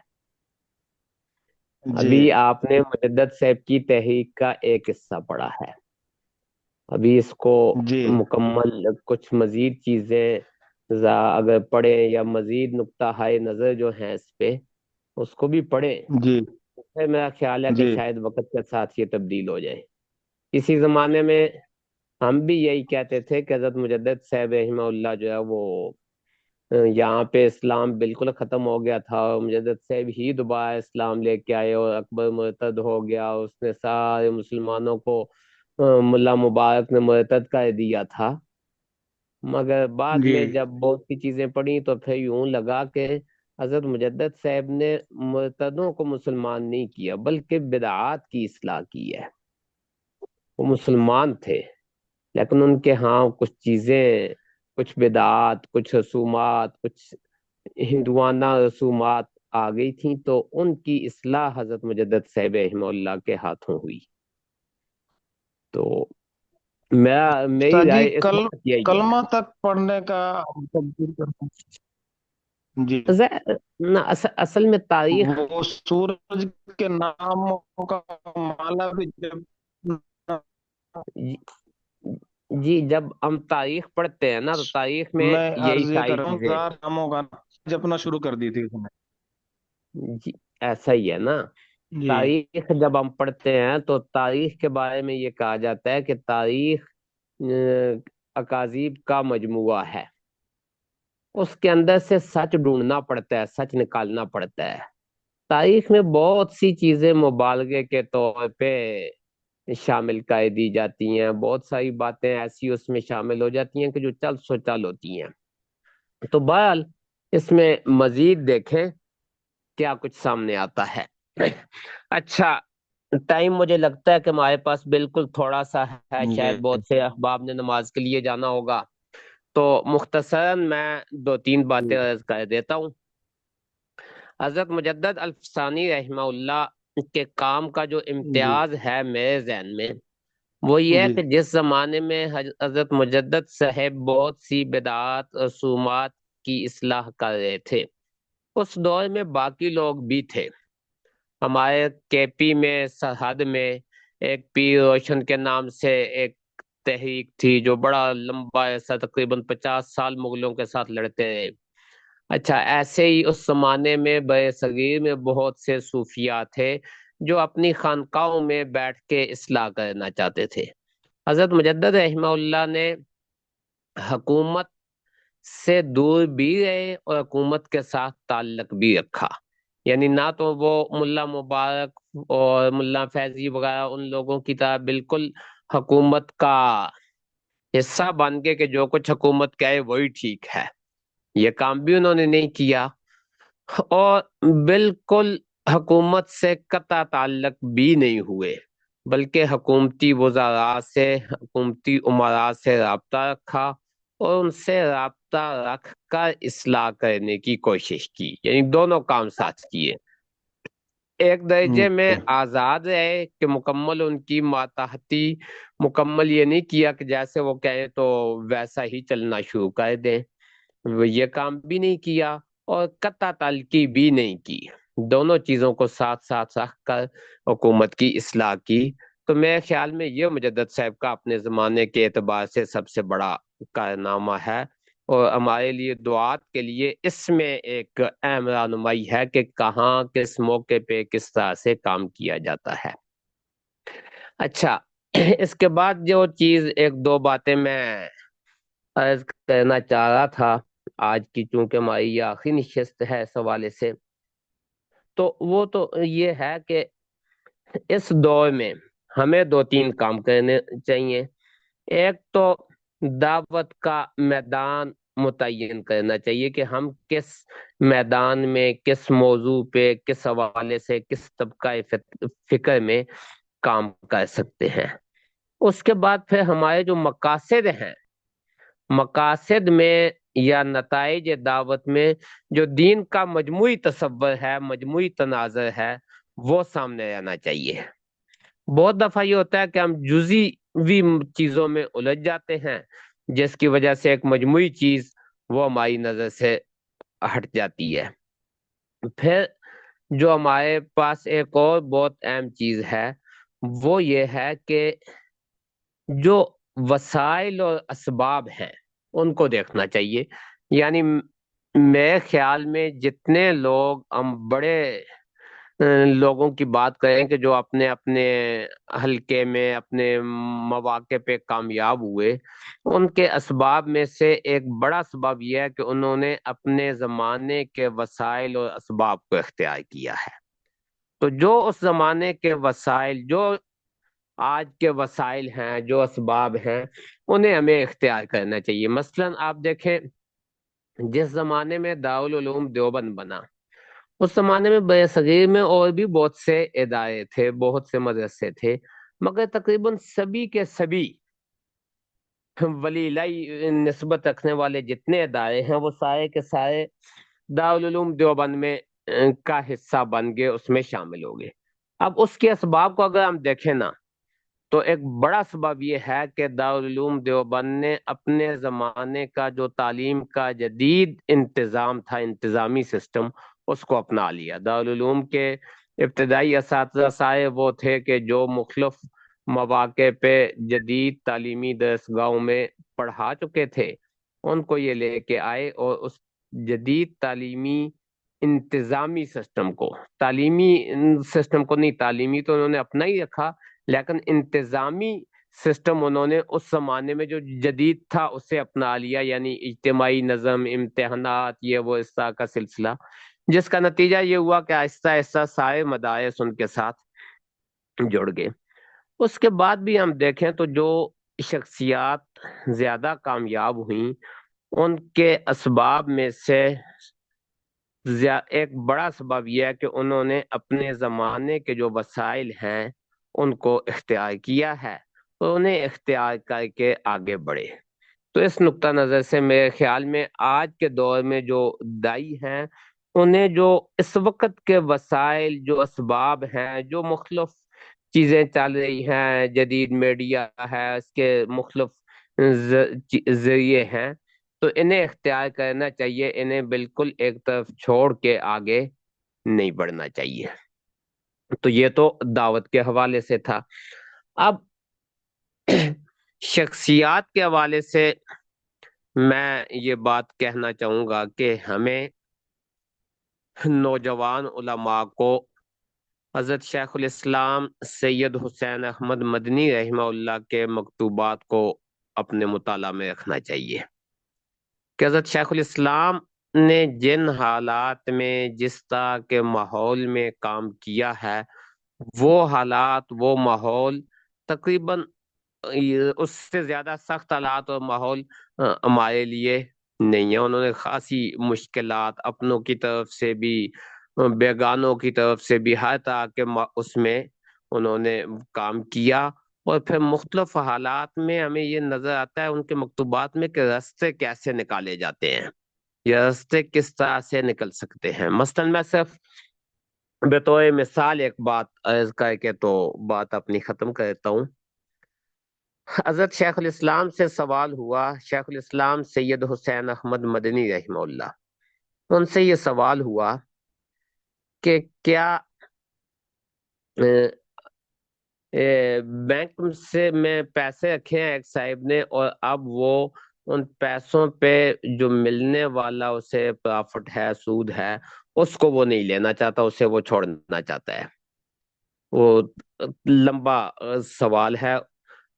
جی ابھی آپ نے مجدد صاحب کی تحریک کا ایک حصہ پڑھا ہے. ابھی اس کو جی مکمل کچھ مزید چیزیں اگر پڑھیں یا مزید نقطہ ہائے نظر جو ہیں اس پہ، اس کو بھی پڑھیں، جی پھر میرا خیال ہے کہ جی شاید وقت کے ساتھ یہ تبدیل ہو جائے. اسی زمانے میں ہم بھی یہی کہتے تھے کہ حضرت مجدد صاحب رحمہ اللہ جو ہے وہ یہاں پہ اسلام بالکل ختم ہو گیا تھا، اور مجدد صاحب ہی دوبارہ اسلام لے کے آئے، اور اکبر مرتد ہو گیا، اس نے سارے مسلمانوں کو ملا مبارک نے مرتد کر دیا تھا. مگر بعد جی میں جب بہت سی چیزیں پڑھی تو پھر یوں لگا کہ حضرت مجدد صاحب نے مرتدوں کو مسلمان نہیں کیا بلکہ بدعات کی اصلاح کی ہے. وہ مسلمان تھے، لیکن ان کے ہاں کچھ چیزیں، کچھ بدعات، کچھ رسومات، کچھ ہندوانہ رسومات آ گئی تھیں، تو ان کی اصلاح حضرت مجدد صاحب رحمہ اللہ کے ہاتھوں ہوئی. تو میری استاد جی رائے اس وقت یہی ہے. کلمہ تک پڑھنے کا جی اصل میں تاریخ، وہ سورج کے ناموں کا مالا بھی جب جی جب ہم تاریخ پڑھتے ہیں نا تو تاریخ میں میں یہی عرض یہ ساری کر رہا ہوں چیزیں. ناموں کا جپنا شروع کر دی تھی اس نے. جی ایسا ہی ہے نا. جی تاریخ جب ہم پڑھتے ہیں تو تاریخ کے بارے میں یہ کہا جاتا ہے کہ تاریخ اکاذیب کا مجموعہ ہے. اس کے اندر سے سچ ڈھونڈنا پڑتا ہے، سچ نکالنا پڑتا ہے. تاریخ میں بہت سی چیزیں مبالغے کے طور پہ شامل کر دی جاتی ہیں، بہت ساری باتیں ایسی اس میں شامل ہو جاتی ہیں کہ جو چل سو چل ہوتی ہیں. تو بہرحال اس میں مزید دیکھیں کیا کچھ سامنے آتا ہے. اچھا، ٹائم مجھے لگتا ہے کہ ہمارے پاس بالکل تھوڑا سا ہے، جی شاید بہت سے احباب نے نماز کے لیے جانا ہوگا. تو مختصراً میں دو تین باتیں عرض کر دیتا ہوں. حضرت مجدد الفسانی رحمہ اللہ کے کام کا جو جی امتیاز ہے میرے ذہن میں، وہ یہ ہے جی کہ جس زمانے میں حضرت مجدد صاحب بہت سی بدعات رسومات کی اصلاح کر رہے تھے، اس دور میں باقی لوگ بھی تھے. ہمارے کے پی میں سرحد میں ایک پیر روشن کے نام سے ایک تحریک تھی جو بڑا لمبا ایسا تقریباً 50 سال مغلوں کے ساتھ لڑتے رہے. اچھا، ایسے ہی اس زمانے میں برِ صغیر میں بہت سے صوفیاء تھے جو اپنی خانقاہوں میں بیٹھ کے اصلاح کرنا چاہتے تھے. حضرت مجدد رحمہ اللہ نے حکومت سے دور بھی رہے اور حکومت کے ساتھ تعلق بھی رکھا. یعنی نہ تو وہ ملا مبارک اور ملا فیضی وغیرہ ان لوگوں کی طرح بالکل حکومت کا حصہ بن کے کہ جو کچھ حکومت کہے وہی ٹھیک ہے، یہ کام بھی انہوں نے نہیں کیا. اور بالکل حکومت سے قطع تعلق بھی نہیں ہوئے، بلکہ حکومتی وزراء سے، حکومتی امراء سے رابطہ رکھا اور ان سے رابطہ رکھ کر اصلاح کرنے کی کوشش کی. یعنی دونوں کام ساتھ کیے. ایک درجے میں آزاد رہے کہ مکمل ان کی ماتحتی، مکمل یہ نہیں کیا کہ جیسے وہ کہیں تو ویسا ہی چلنا شروع کر دیں، وہ یہ کام بھی نہیں کیا اور قطع تعلقی بھی نہیں کی. دونوں چیزوں کو ساتھ ساتھ رکھ کر حکومت کی اصلاح کی. تو میرے خیال میں یہ مجدد صاحب کا اپنے زمانے کے اعتبار سے سب سے بڑا کارنامہ ہے، اور ہمارے لیے دعات کے لیے اس میں ایک اہم رہنمائی ہے کہ کہاں کس موقع پہ کس طرح سے کام کیا جاتا ہے. اچھا، اس کے بعد جو چیز ایک دو باتیں میں عرض کرنا چاہ رہا تھا آج کی، چونکہ ہماری یہ آخری نشست ہے اس حوالے سے، تو وہ تو یہ ہے کہ اس دور میں ہمیں دو تین کام کرنے چاہیے. ایک تو دعوت کا میدان متعین کرنا چاہیے کہ ہم کس میدان میں، کس موضوع پہ، کس حوالے سے، کس طبقہ فکر میں کام کر سکتے ہیں. اس کے بعد پھر ہمارے جو مقاصد ہیں، مقاصد میں یا نتائج دعوت میں جو دین کا مجموعی تصور ہے، مجموعی تناظر ہے، وہ سامنے آنا چاہیے. بہت دفعہ یہ ہوتا ہے کہ ہم جزئی چیزوں میں الجھ جاتے ہیں جس کی وجہ سے ایک مجموعی چیز وہ ہماری نظر سے ہٹ جاتی ہے. پھر جو ہمارے پاس ایک اور بہت اہم چیز ہے وہ یہ ہے کہ جو وسائل اور اسباب ہیں ان کو دیکھنا چاہیے. یعنی میرے خیال میں جتنے لوگ، ہم بڑے لوگوں کی بات کریں کہ جو اپنے اپنے حلقے میں، اپنے مواقع پہ کامیاب ہوئے، ان کے اسباب میں سے ایک بڑا سبب یہ ہے کہ انہوں نے اپنے زمانے کے وسائل اور اسباب کو اختیار کیا ہے. تو جو اس زمانے کے وسائل، جو آج کے وسائل ہیں، جو اسباب ہیں، انہیں ہمیں اختیار کرنا چاہیے. مثلا آپ دیکھیں جس زمانے میں دارالعلوم دیوبند بنا، اس زمانے میں برِ صغیر میں اور بھی بہت سے ادارے تھے، بہت سے مدرسے تھے، مگر تقریباً سبھی کے سبھی ولی اللہ نسبت رکھنے والے جتنے ادارے ہیں وہ سارے کے سارے دارالعلوم دیوبند میں کا حصہ بن گئے، اس میں شامل ہو گئے۔ اب اس کے اسباب کو اگر ہم دیکھیں نا، تو ایک بڑا سبب یہ ہے کہ دارالعلوم دیوبند نے اپنے زمانے کا جو تعلیم کا جدید انتظام تھا، انتظامی سسٹم، اس کو اپنا لیا۔ دارالعلوم کے ابتدائی اساتذہ سائے وہ تھے کہ جو مختلف مواقع پہ جدید تعلیمی درسگاہوں میں پڑھا چکے تھے، ان کو یہ لے کے آئے اور اس جدید تعلیمی انتظامی سسٹم کو، تعلیمی سسٹم کو نہیں، تعلیمی تو انہوں نے اپنا ہی رکھا، لیکن انتظامی سسٹم انہوں نے اس زمانے میں جو جدید تھا اسے اپنا لیا، یعنی اجتماعی نظم، امتحانات، یہ وہ اس طرح کا سلسلہ، جس کا نتیجہ یہ ہوا کہ آہستہ آہستہ سارے مدارس ان کے ساتھ جڑ گئے۔ اس کے بعد بھی ہم دیکھیں تو جو شخصیات زیادہ کامیاب ہوئیں، ان کے اسباب میں سے ایک بڑا سبب یہ ہے کہ انہوں نے اپنے زمانے کے جو وسائل ہیں ان کو اختیار کیا ہے اور انہیں اختیار کر کے آگے بڑھے۔ تو اس نقطہ نظر سے میرے خیال میں آج کے دور میں جو دائی ہیں، انہیں جو اس وقت کے وسائل، جو اسباب ہیں، جو مختلف چیزیں چل رہی ہیں، جدید میڈیا ہے، اس کے مختلف ذریعے ہیں، تو انہیں اختیار کرنا چاہیے، انہیں بالکل ایک طرف چھوڑ کے آگے نہیں بڑھنا چاہیے۔ تو یہ تو دعوت کے حوالے سے تھا۔ اب شخصیات کے حوالے سے میں یہ بات کہنا چاہوں گا کہ ہمیں نوجوان علماء کو حضرت شیخ الاسلام سید حسین احمد مدنی رحمہ اللہ کے مکتوبات کو اپنے مطالعہ میں رکھنا چاہیے کہ حضرت شیخ الاسلام نے جن حالات میں، جس طرح کے ماحول میں کام کیا ہے، وہ حالات، وہ ماحول تقریباً اس سے زیادہ سخت حالات اور ماحول ہمارے لیے نہیں ہے۔ انہوں نے خاصی مشکلات اپنوں کی طرف سے بھی، بیگانوں کی طرف سے بھی، ہر طرح کے اس میں انہوں نے کام کیا، اور پھر مختلف حالات میں ہمیں یہ نظر آتا ہے ان کے مکتوبات میں کہ راستے کیسے نکالے جاتے ہیں، یہ راستے کس طرح سے نکل سکتے ہیں۔ مثلا میں صرف بطور مثال ایک بات عرض کر کے تو بات اپنی ختم کرتا ہوں۔ حضرت شیخ الاسلام سے سوال ہوا، شیخ الاسلام سید حسین احمد مدنی رحمہ اللہ، ان سے یہ سوال ہوا کہ کیا بینک سے میں پیسے رکھے ہیں ایک صاحب نے، اور اب وہ ان پیسوں پہ جو ملنے والا اسے پرافٹ ہے، سود ہے، اس کو وہ نہیں لینا چاہتا، اسے وہ چھوڑنا چاہتا ہے۔ وہ لمبا سوال ہے۔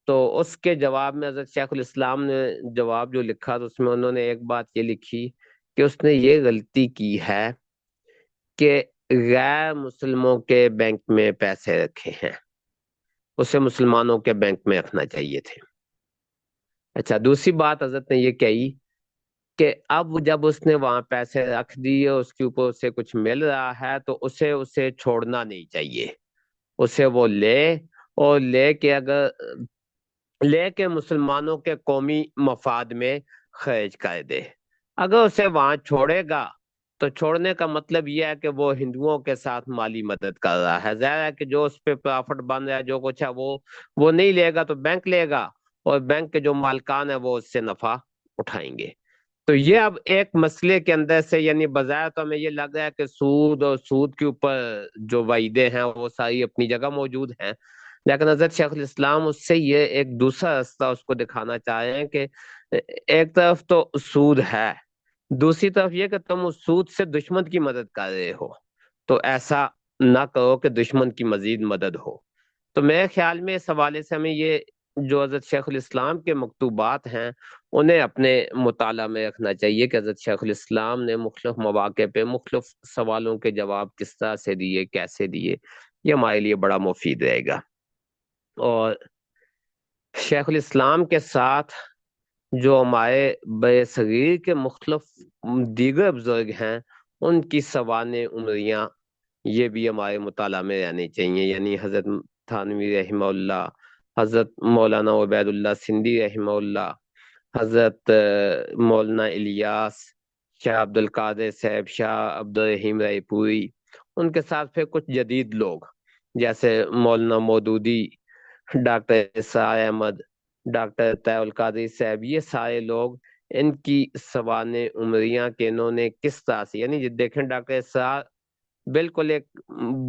تو اس کے جواب میں حضرت شیخ الاسلام نے جواب جو لکھا، تو اس میں انہوں نے ایک بات یہ لکھی کہ اس نے یہ غلطی کی ہے کہ غیر مسلموں کے بینک میں پیسے رکھے ہیں، اسے مسلمانوں کے بینک میں رکھنا چاہیے تھے۔ اچھا، دوسری بات حضرت نے یہ کہی کہ اب جب اس نے وہاں پیسے رکھ دیے، اس کے اوپر اسے کچھ مل رہا ہے، تو اسے چھوڑنا نہیں چاہیے، اسے وہ لے، اور لے کے مسلمانوں کے قومی مفاد میں خرچ کر دے۔ اگر اسے وہاں چھوڑے گا تو چھوڑنے کا مطلب یہ ہے کہ وہ ہندوؤں کے ساتھ مالی مدد کر رہا ہے۔ ظاہر ہے کہ جو اس پہ پرافٹ بن رہا ہے، جو کچھ ہے، وہ نہیں لے گا تو بینک لے گا، اور بینک کے جو مالکان ہیں وہ اس سے نفع اٹھائیں گے۔ تو یہ اب ایک مسئلے کے اندر سے، یعنی بظاہر تو ہمیں یہ لگ رہا ہے کہ سود اور سود کے اوپر جو وعیدے ہیں وہ ساری اپنی جگہ موجود ہیں، لیکن حضرت شیخ الاسلام اس سے یہ ایک دوسرا راستہ اس کو دکھانا چاہ رہے ہیں کہ ایک طرف تو سود ہے، دوسری طرف یہ کہ تم اس سود سے دشمن کی مدد کر رہے ہو، تو ایسا نہ کرو کہ دشمن کی مزید مدد ہو۔ تو میرے خیال میں اس حوالے سے ہمیں یہ جو حضرت شیخ الاسلام کے مکتوبات ہیں انہیں اپنے مطالعہ میں رکھنا چاہیے کہ حضرت شیخ الاسلام نے مختلف مواقع پہ مختلف سوالوں کے جواب کس طرح سے دیے، کیسے دیے، یہ ہمارے لیے بڑا مفید رہے گا۔ اور شیخ الاسلام کے ساتھ جو ہمارے بر صغیر کے مختلف دیگر بزرگ ہیں، ان کی سوانح عمریاں یہ بھی ہمارے مطالعہ میں رہنی چاہیے، یعنی حضرت تھانوی رحمہ اللہ، حضرت مولانا عبید اللہ سندھی رحمہ اللہ، حضرت مولانا الیاس، شاہ عبد القادر صاحب، شاہ عبد الرحیم رائے پوری، ان کے ساتھ پھر کچھ جدید لوگ جیسے مولانا مودودی، ڈاکٹر اسرار احمد، ڈاکٹر طے القادری صاحب، یہ سارے لوگ ان کی سوانح عمریاں کہ انہوں نے کس طرح سے، یعنی دیکھیں ڈاکٹر اسرار بالکل ایک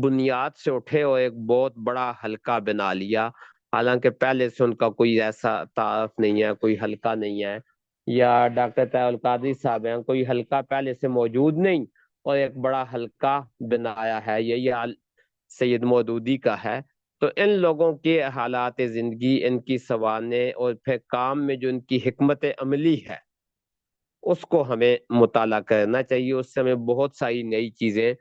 بنیاد سے اٹھے اور ایک بہت بڑا حلقہ بنا لیا، حالانکہ پہلے سے ان کا کوئی ایسا تعارف نہیں ہے، کوئی حلقہ نہیں ہے، یا ڈاکٹر طے القادری صاحب ہیں، کوئی حلقہ پہلے سے موجود نہیں اور ایک بڑا حلقہ بنایا ہے، یہی حال سید مودودی کا ہے۔ تو ان لوگوں کے حالات زندگی، ان کی سوانح اور پھر کام میں جو ان کی حکمت عملی ہے، اس کو ہمیں مطالعہ کرنا چاہیے، اس سے ہمیں بہت ساری نئی چیزیں،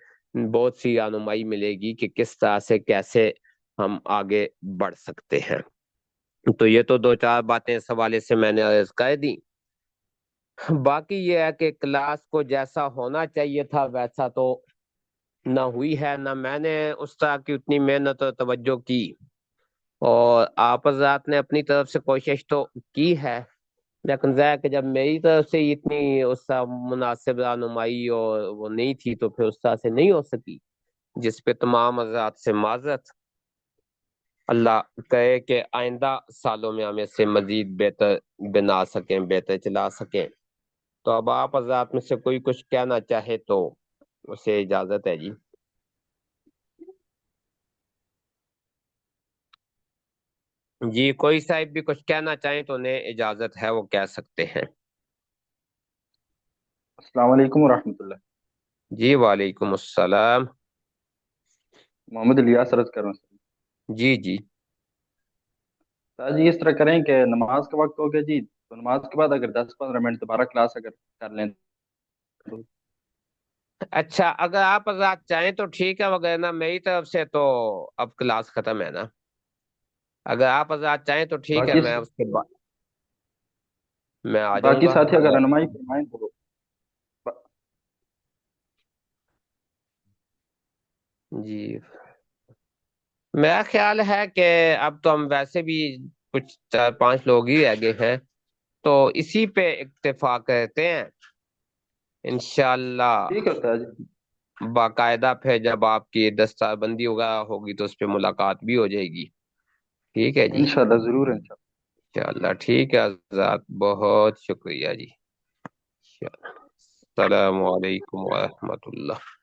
بہت سی رہنمائی ملے گی کہ کس طرح سے کیسے ہم آگے بڑھ سکتے ہیں۔ تو یہ تو دو چار باتیں اس حوالے سے میں نے عرض کر دی۔ باقی یہ ہے کہ کلاس کو جیسا ہونا چاہیے تھا ویسا تو نہ ہوئی ہے، نہ میں نے اس طرح کی اتنی محنت اور توجہ کی، اور آپ حضرات نے اپنی طرف سے کوشش تو کی ہے، لیکن ظاہر کہ جب میری طرف سے اتنی اس کا مناسب رہنمائی اور وہ نہیں تھی تو پھر اس طرح سے نہیں ہو سکی، جس پہ تمام حضرات سے معذرت۔ اللہ کہے کہ آئندہ سالوں میں ہم اسے مزید بہتر بنا سکیں، بہتر چلا سکیں۔ تو اب آپ حضرات میں سے کوئی کچھ کہنا چاہے تو اسے اجازت ہے جی۔ جی کوئی صاحب بھی کچھ کہنا چاہیں تو انہیں اجازت ہے، وہ کہہ سکتے ہیں۔ السلام علیکم ورحمۃ اللہ۔ جی وعلیکم السلام۔ محمد الیاس عرض کر رہا ہوں جی جی سر جی، اس طرح کریں کہ نماز کا وقت ہو گیا جی، تو نماز کے بعد اگر 10-15 منٹ دوبارہ کلاس اگر کر لیں تو۔ اچھا، اگر آپ حضرات چاہیں تو ٹھیک ہے، وغیرہ میری طرف سے تو اب کلاس ختم ہے نا، اگر آپ حضرات چاہیں تو ٹھیک ہے، باقی میں اس کے بعد میں آ جاؤں باقی گا۔ ساتھی اگر رہنمائی فرمائیں تو۔ جی میرا خیال ہے کہ اب تو ہم ویسے بھی کچھ 4-5 لوگ ہی رہ گئے ہیں، تو اسی پہ اکتفا کرتے ہیں انشاءاللہ۔ ٹھیک ہے سر جی، باقاعدہ پھر جب آپ کی دستار بندی وغیرہ ہوگی تو اس پہ ملاقات بھی ہو جائے گی۔ ٹھیک ہے جی، انشاءاللہ ضرور انشاءاللہ۔ انشاءاللہ ٹھیک ہے حضرات، بہت شکریہ جی۔ السلام علیکم ورحمۃ اللہ۔